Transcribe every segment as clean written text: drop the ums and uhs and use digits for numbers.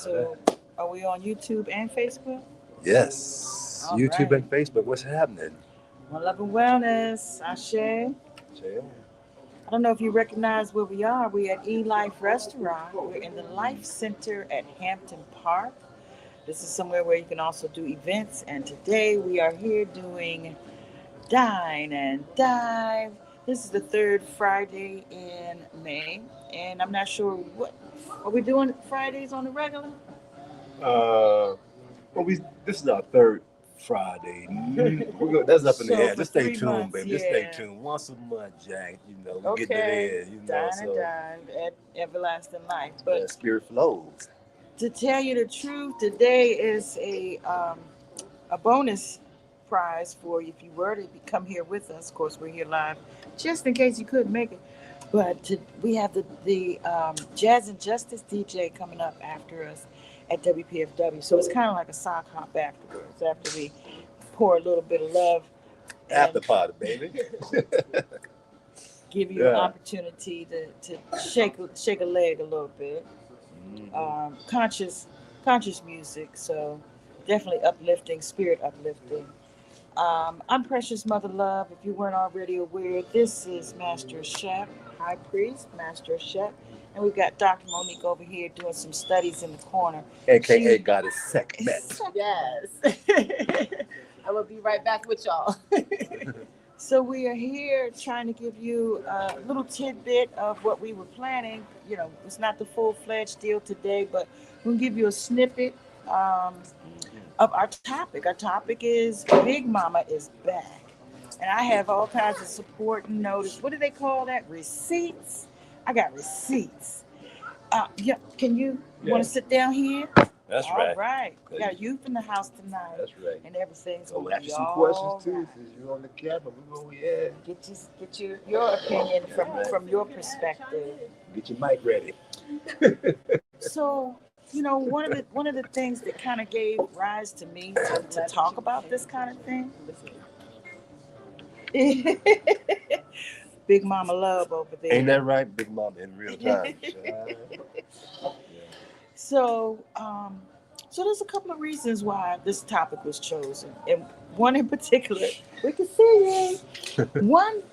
So, are we on YouTube and Facebook? Yes. All YouTube right. and Facebook. What's happening? One Love and Wellness. Ashe. I don't know if you recognize where we are. We're at E-Life Restaurant. We're in the Life Center at Hampton Park. This is somewhere where you can also do events. And today we are here doing Dine and Dive. This is the third Friday in May. And I'm not sure what are we doing Fridays on the regular? This is our third Friday. That's up in the air. Just stay tuned, months, baby. Yeah. Just stay tuned. Once a month, Jack. We getting it in. Dine and Dive at Everlasting Life. But spirit flows. To tell you the truth, today is a bonus prize for you if you were to come here with us. Of course, we're here live, just in case you couldn't make it. But we have the Jazz and Justice DJ coming up after us at WPFW. So it's kind of like a sock hop afterwards, after we pour a little bit of love. Afterparty, baby. Give you an opportunity to shake a leg a little bit. Conscious music, so definitely uplifting, spirit uplifting. I'm Precious Mother Love. If you weren't already aware, this is Master Chef, High Priest, Master Chef, and we've got Dr. Monique over here doing some studies in the corner. AKA Goddess Sekhmet. Yes. I will be right back with y'all. So we are here trying to give you a little tidbit of what we were planning. It's not the full-fledged deal today, but we'll give you a snippet of our topic. Our topic is Big Mama is back. And I have all kinds of support and notice. What do they call that? Receipts? I got receipts. Can you want to sit down here? That's right. All right. We got youth in the house tonight. That's right. And everything's going to to be ask you some all questions, too, right. since you're on the camera. We're going to Get your opinion from your perspective. Get your mic ready. So, one of the things that kind of gave rise to me to talk about this kind of thing. Big Mama Love over there. Ain't that right? Big Mama in real time. So there's a couple of reasons why this topic was chosen, and one in particular, we can see you.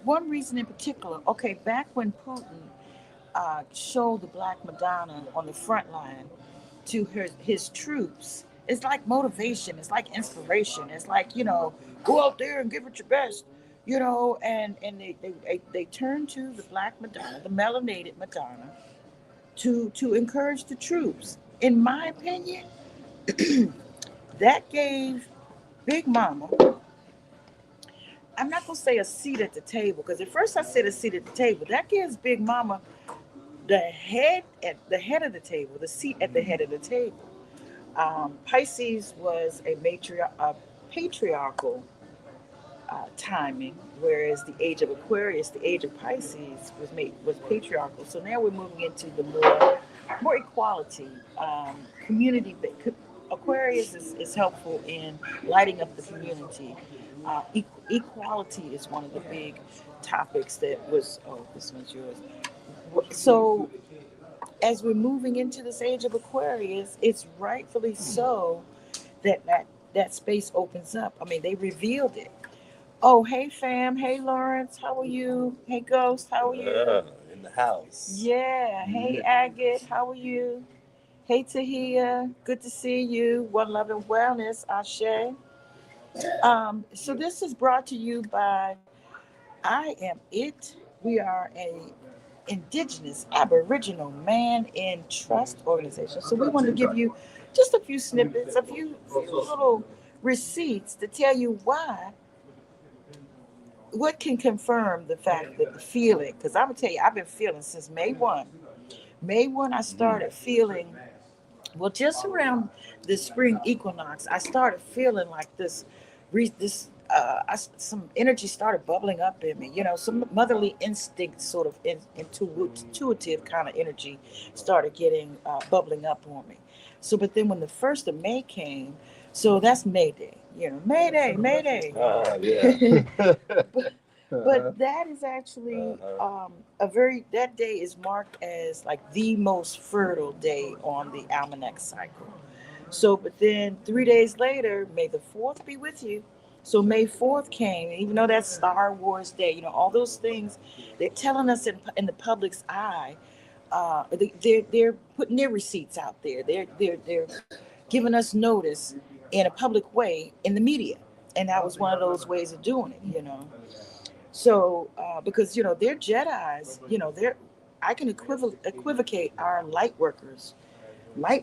One reason in particular. Okay, back when Putin showed the Black Madonna on the front line to his troops, it's like motivation, it's like inspiration, it's like go out there and give it your best, and they turned to the Black Madonna, the melanated Madonna, to encourage the troops. In my opinion, that gave Big Mama, I'm not going to say a seat at the table, because at first I said a seat at the table. That gives Big Mama the head of the table, the seat at the head of the table. Pisces was a patriarchal timing, whereas the age of Aquarius, the age of Pisces, was patriarchal. So now we're moving into the more equality, community. Aquarius is helpful in lighting up the community. Equality is one of the big topics that was. Oh, this one's yours. So, as we're moving into this age of Aquarius, it's rightfully so that space opens up. I mean, they revealed it. Oh, hey fam, hey Lawrence, how are you? Hey Ghost, how are you? In the house. Yeah. Hey Agate, how are you? Hey Tahia, good to see you. One Love and Wellness, Ashe. So this is brought to you by I Am It. We are a Indigenous Aboriginal Man in Trust organization. So we want to give you just a few snippets, a few little receipts to tell you what can confirm the fact that the feeling, because I'm going to tell you, I've been feeling since May 1. May 1, I started feeling, well, just around the spring equinox, I started feeling like some energy started bubbling up in me. Some motherly instinct, sort of intuitive kind of energy started getting bubbling up on me. So, but then when the 1st of May came, so that's May Day, May Day. Yeah. But that is actually that day is marked as like the most fertile day on the almanac cycle. So, but then 3 days later, May the 4th be with you. So May 4th came, even though that's Star Wars Day, all those things, they're telling us in the public's eye. They're putting their receipts out there. They're giving us notice in a public way in the media, and that was one of those ways of doing it. So because they're Jedi's, they're I can equivocate our light workers, the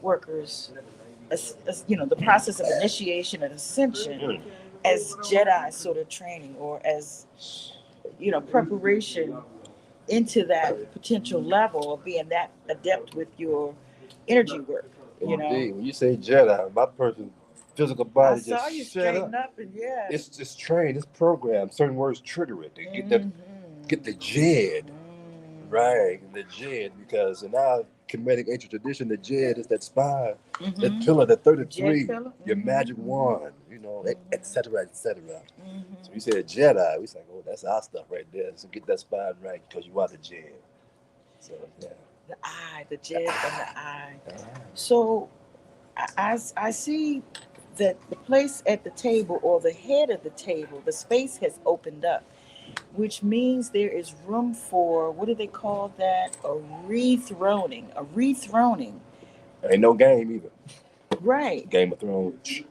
process of initiation and ascension as Jedi sort of training, or as preparation into that potential level of being that adept with your energy work. Indeed. When you say Jedi, my person physical body I saw you just shut straighten up. up, and yeah. It's just trained, it's programmed. Certain words trigger it. They get the Jed. Right, the Jed, because in our Kemetic ancient tradition, the Jed is that spine, that pillar, that 33, your magic wand, et cetera, et cetera. So we said Jedi, we say, oh, that's our stuff right there. So get that spine right because you are the Jed. So, yeah. The Jed and the eye. So I see that the place at the table, or the head of the table, the space has opened up, which means there is room for, what do they call that? A rethroning. Ain't no game either. Right. Game of Thrones.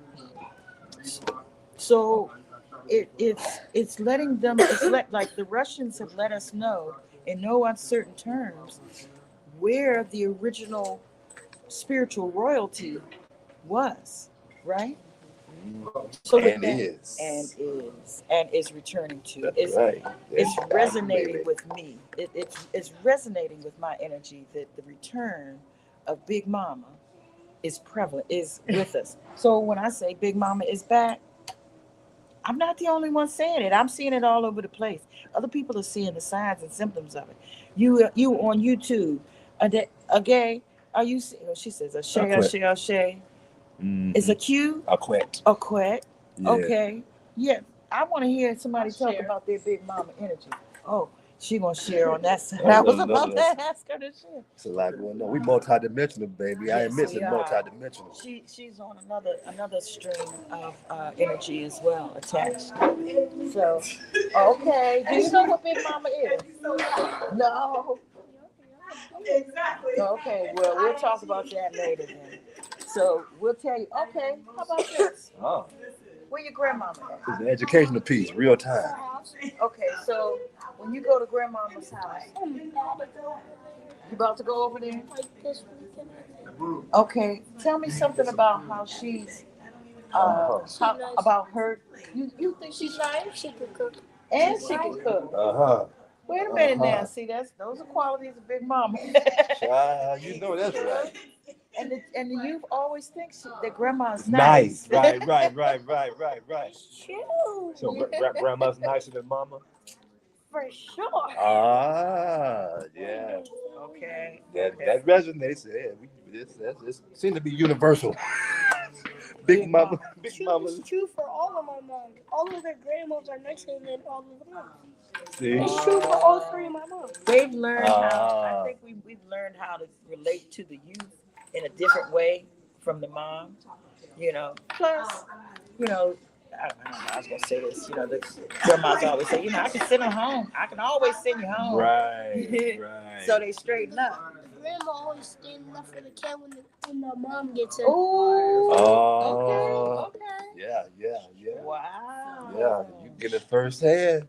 So it's letting them, like the Russians have let us know in no uncertain terms where the original spiritual royalty was, right? So And is returning to. That's right. It's resonating with me. It's resonating with my energy that the return of Big Mama is prevalent, is with us. So when I say Big Mama is back, I'm not the only one saying it. I'm seeing it all over the place. Other people are seeing the signs and symptoms of it. You on YouTube, a gay? Are you? She says a Shay. Is a Q? A quit. Yeah. Okay. Yeah. I want to hear somebody talk about their Big Mama energy. Oh, she gonna share on that side. I was about to ask her to share. It's a lot going on. We multidimensional, baby. Yes, I admit it's are. multidimensional. She's on another stream of energy as well attached. So, okay. Do you know what Big Mama is? No. Exactly. Okay. Well, we'll talk about that later then. So we'll tell you. Okay. How about this? Oh. Where your grandmama at? It's an educational piece, real time. Okay, so when you go to grandmama's house, you about to go over there? Okay, tell me something about how she's, about her. You think she's nice? She can cook. And she can cook. Wait a minute now. See, those are qualities of Big Mama. You know that's right. And the youth always thinks that grandma's nice. Right. True. So grandma's nicer than mama? For sure. Yeah. Okay. That resonates. Yeah, this seems to be universal. Big mama. It's true for all of my moms. All of their grandmas are nicer than all of them. See? It's true for all three of my moms. They've learned how. I think we've learned how to relate to the youth in a different way from the mom, Plus, I was gonna say this. The grandmas always say, I can send them home. I can always send you home. Right. So they straighten up. Grandma always standing up for the cat when the mom gets in. Oh. Okay. Yeah. Wow. Yeah, you get it firsthand.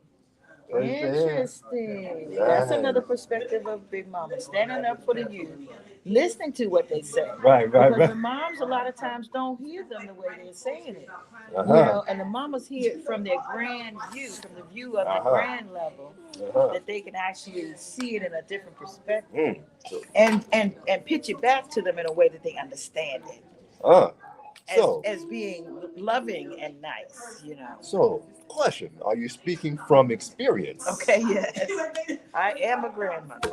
Interesting. That's another perspective of Big Mama, standing up for the youth, listening to what they say. Right. Because the moms a lot of times don't hear them the way they're saying it. And the mamas hear it from their grand view, from the view of the grand level, that they can actually see it in a different perspective, and pitch it back to them in a way that they understand it. As being loving and nice, So, question: are you speaking from experience? Okay, yes. I am a grandmother.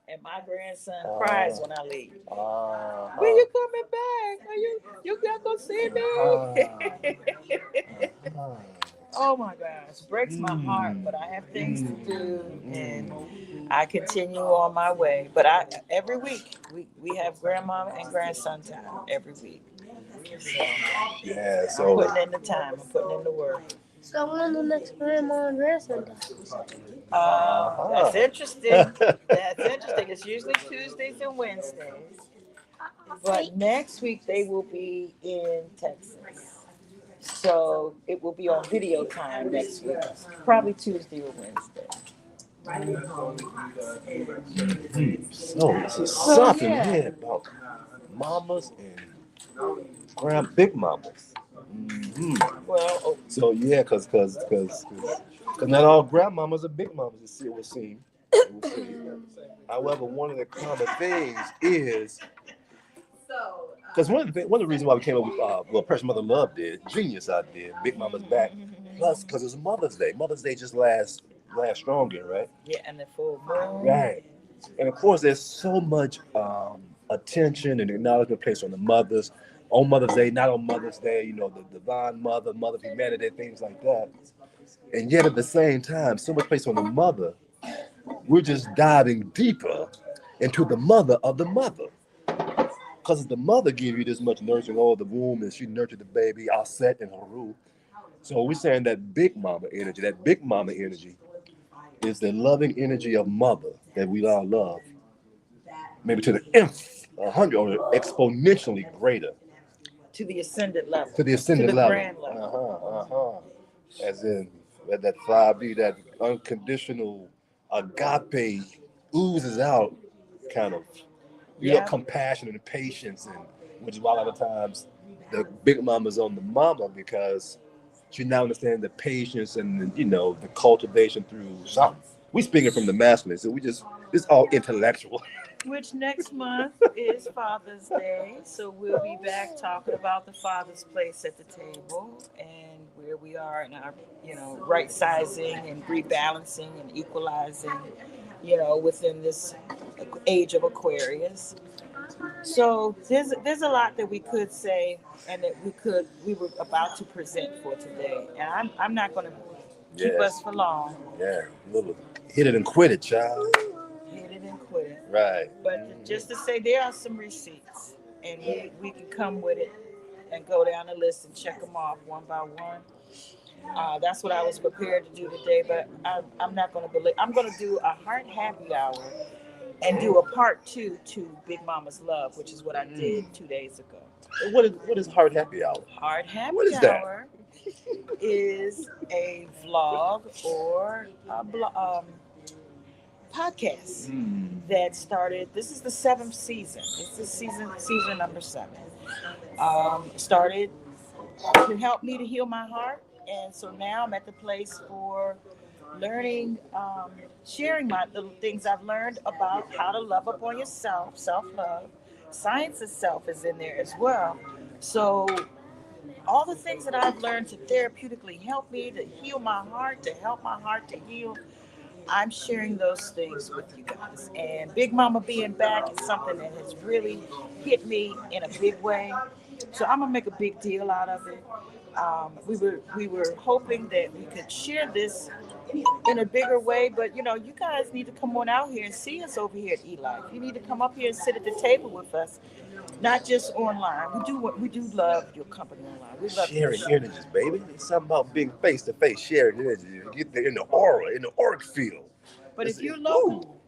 And my grandson cries when I leave. When you coming back? Are you not gonna see me? Oh my gosh, breaks my heart, but I have things to do, and I continue on my way. But every week we have grandma and grandson time every week. So Yeah, I'm so putting in the time. I'm putting in the work. So when the next grandma and grandson dies? That's interesting. That's interesting. It's usually Tuesdays and Wednesdays, but next week they will be in Texas. So it will be on video time next week, probably Tuesday or Wednesday. so this is So, something yeah. here about mamas and big mamas. Well, oh, So yeah, cause not all grandmamas are big mamas. It would seem. It would seem. However, one of the common things is because one of the reasons why we came up with Precious Mother Love did, Genius I did, Big Mama's Back. Plus, because it's Mother's Day. Mother's Day just lasts stronger, right? yeah, and the full moon. Right. And of course, there's so much attention and acknowledgement placed on the mothers on Mother's Day, not on Mother's Day. You know, the divine mother, mother of humanity, things like that. And yet, at the same time, so much placed on the mother. We're just diving deeper into the mother of the mother. Because the mother gave you this much nourishing all the womb, and she nurtured the baby, Aset and Haru. So we're saying that big mama energy is the loving energy of mother that we all love, maybe to the nth, 100 or exponentially greater. To the ascended level. To the ascended to the level. grand level. As in that 5D, that unconditional agape oozes out, kind of real compassion and patience, and which is why a lot of times the big mama's on the mama because she now understands the patience and the cultivation through something. We speaking from the masculine, so it's all intellectual. Which next month is Father's Day, so we'll be back talking about the father's place at the table and where we are in our, right sizing and rebalancing and equalizing, within this age of Aquarius. So there's a lot that we could say and that we were about to present for today, and I'm not going to keep us for long. Yeah, little hit it and quit it, child. Hit it and quit it. Right. But just to say, there are some receipts, and we can come with it and go down the list and check them off one by one. That's what I was prepared to do today, but I'm not going to believe. I'm going to do a heart happy hour and do a part 2 to Big Mama's Love, which is what I did 2 days ago. What is Heart Happy Hour? Heart Happy What is that? Hour is a vlog or a podcast that started. This is the 7th season. This is season number 7. Started to help me to heal my heart, and so now I'm at the place for learning, sharing the things I've learned about how to love upon yourself, self-love. Science itself is in there as well. So all the things that I've learned to therapeutically help me to heal my heart, to help my heart to heal, I'm sharing those things with you guys. And Big Mama being back is something that has really hit me in a big way. So I'm gonna make a big deal out of it. We were hoping that we could share this in a bigger way, but you guys need to come on out here and see us over here at E-Life. You need to come up here and sit at the table with us, not just online. We do love your company online. We love sharing energies, baby. It's something about being face to face, sharing energies. You get there in the aura, in the auric field. But if you're local,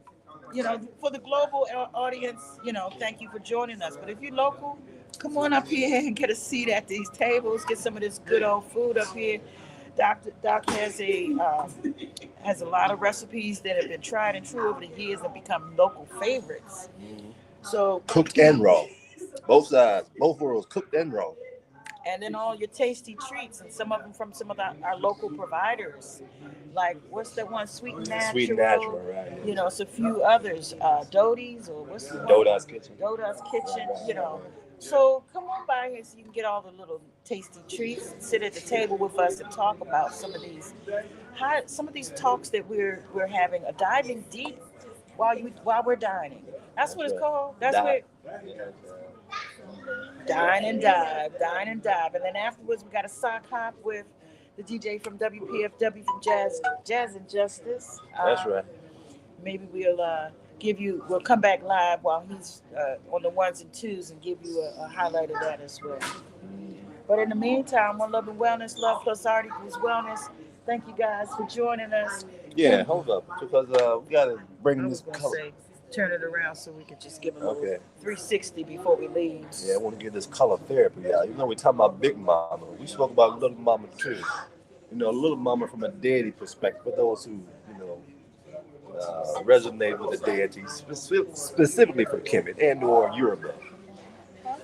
for the global audience, thank you for joining us. But if you're local, come on up here and get a seat at these tables. Get some of this good old food up here. Doc has a lot of recipes that have been tried and true over the years and become local favorites. So cooked and raw, both sides, both worlds, cooked and raw. And then all your tasty treats, and some of them from some of our local providers, like what's that one, Sweet and Natural? Sweet and Natural, right? It's a few others, Doty's or what's the one? Doda's Kitchen. Doda's Kitchen, So come on by here so you can get all the little tasty treats and sit at the table with us and talk about some of these talks that we're having, a diving deep while we're dining. That's what it's called. That's what. Dine and dive, and then afterwards we got a sock hop with the DJ from WPFW from Jazz and Justice. That's right. Maybe we'll come back live while he's on the ones and twos and give you a highlight of that as well. But in the meantime, One Love and Wellness, Love Plus Art equals Wellness. Thank you guys for joining us. Yeah, hold up, because we gotta bring I this was gonna color. say, turn it around so we could just give a little Okay. 360 before we leave. Yeah, I want to get this color therapy out. You know, we're talking about Big Mama. We spoke about Little Mama too. You know, Little Mama from a deity perspective. For those who, resonate with the deity, specifically from Kemet and or Yoruba.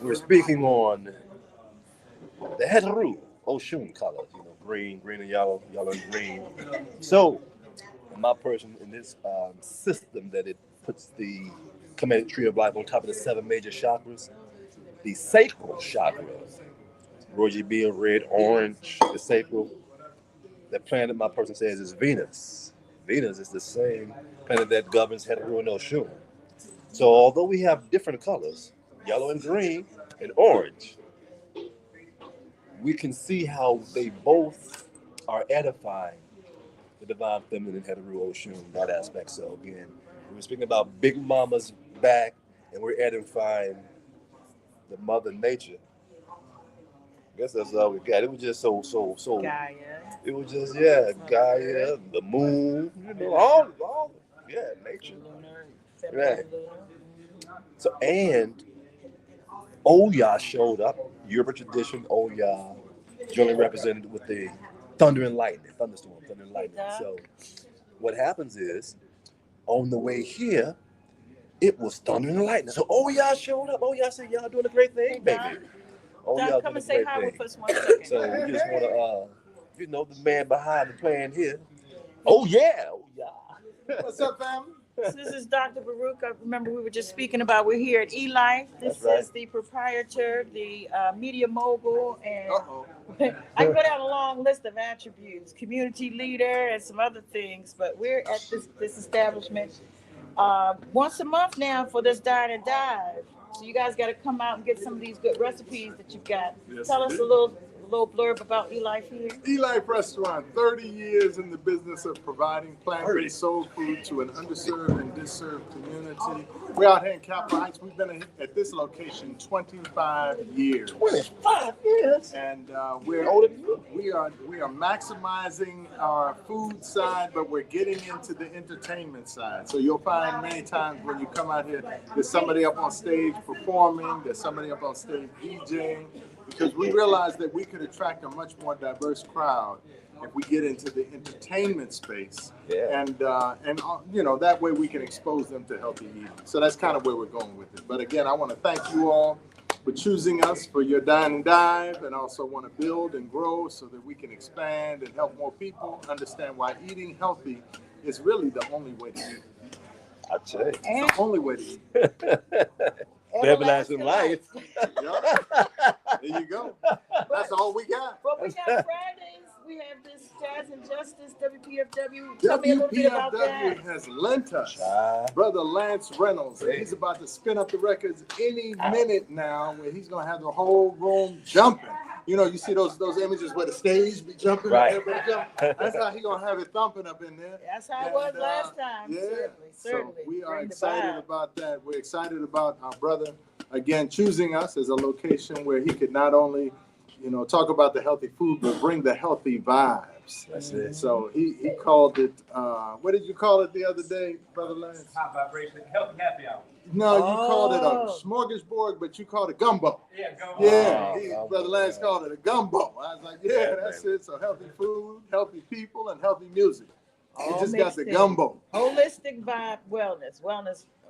We're speaking on the Heteru Oshun colors. You know, green and yellow and green. So, my person in this system that it puts the Kemetic tree of life on top of the 7 major chakras, the sacral chakra, Roger being red, orange, the sacral. The planet my person says is Venus. Venus is the same planet that governs Heteru and Oshun. So although we have different colors, yellow and green and orange, we can see how they both are edifying the divine feminine Heteru Oshun, that aspect. So again, we're speaking about Big Mama's back, and we're edifying the Mother Nature. I guess that's all we got. It was just so. Gaia. It was just Gaia, the moon, all nature. Lunar. Right. Lunar. So and Oya showed up. Yoruba tradition, Oya, generally represented with the thunder and lightning, thunderstorm, thunder and lightning. So what happens is, on the way here, it was thunder and lightning. So Oya showed up. Oya said, "Y'all doing a great thing, baby." Doc, come and say hi with us 1 second. So we just want to, the man behind the plan here. Oh yeah. What's up, fam? This is Dr. Baruch. I remember we were just speaking about we're here at eLife. This That's right. is the proprietor, the media mogul, and I can go down a long list of attributes, community leader, and some other things. But we're at this establishment once a month now for this Dine Dive. So you guys got to come out and get some of these good recipes that you've got. Yes, Tell us a little blurb about eLife here. eLife Restaurant, 30 years in the business of providing plant-based soul food to an underserved and diserved community. We're out here in Capitol Heights. We've been at this location 25 years. 25 years. And we are maximizing our food side, but we're getting into the entertainment side. So you'll find many times when you come out here, there's somebody up on stage performing, there's somebody up on stage DJing, because we realize that we could attract a much more diverse crowd if we get into the entertainment space. Yeah. And that way we can expose them to healthy eating. So that's kind of where we're going with it. But again, I want to thank you all for choosing us for your Dine and Dive, and also want to build and grow so that we can expand and help more people understand why eating healthy is really the only way to eat. I tell you. And The only way to eat. Everlasting life. Yup. There you go. That's all we got. But we got Fridays. We have this Jazz and Justice, WPFW. Tell me a little bit about that. WPFW has lent us Brother Lance Reynolds. And he's about to spin up the records any minute now, where he's going to have the whole room jumping. You know, you see those images where the stage be jumping, Right. everybody jumping. That's how he's going to have it thumping up in there. That's how it was last time. Yeah, Certainly. so we are Bring the excited vibe. about that. We're excited about our brother, again, choosing us as a location where he could not only, talk about the healthy food, but bring the healthy vibes. That's it. So he called it, what did you call it the other day, Brother Lance? High vibration, healthy happy hour. No, you called it Oh. a smorgasbord, but you called it gumbo. Yeah, go. Yeah, Brother Lance called it a gumbo. I was like, yeah, that's it. So healthy food, healthy people, and healthy music. All It just got mixed the in. gumbo. Holistic vibe wellness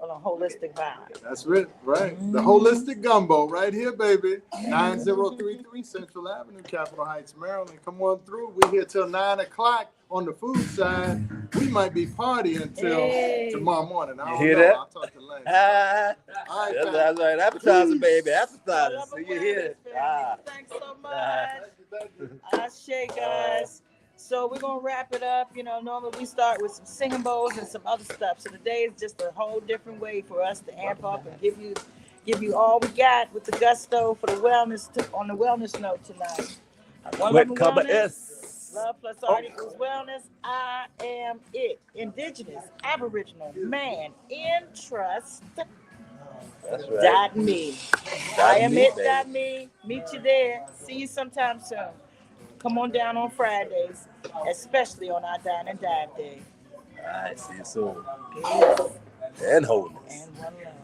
on a holistic vibe. That's it, right? The holistic gumbo right here, baby. 9033 Central Avenue, Capitol Heights, Maryland. Come on through. We're here till 9 o'clock on the food side. We might be partying till tomorrow morning. I don't You hear know. that? I'll talk to Lance. Ah, All right, that's right. Appetizer, baby. Appetizer. Love So and you hear wellness, it. family. Thanks so much. Ashe, guys. So we're gonna wrap it up. Normally we start with some singing bowls and some other stuff. So today is just a whole different way for us to amp up and give you all we got with the gusto for the wellness on the wellness note tonight. One Love and Cover Wellness, S. Love plus art equals wellness. I am it. Indigenous, Aboriginal, man in trust. That's right. .me. Dot I am me, it. baby. .me. Meet you there. See you sometime soon. Come on down on Fridays, especially on our Dine Dive day. All right, see you soon. Peace And wholeness. and one love.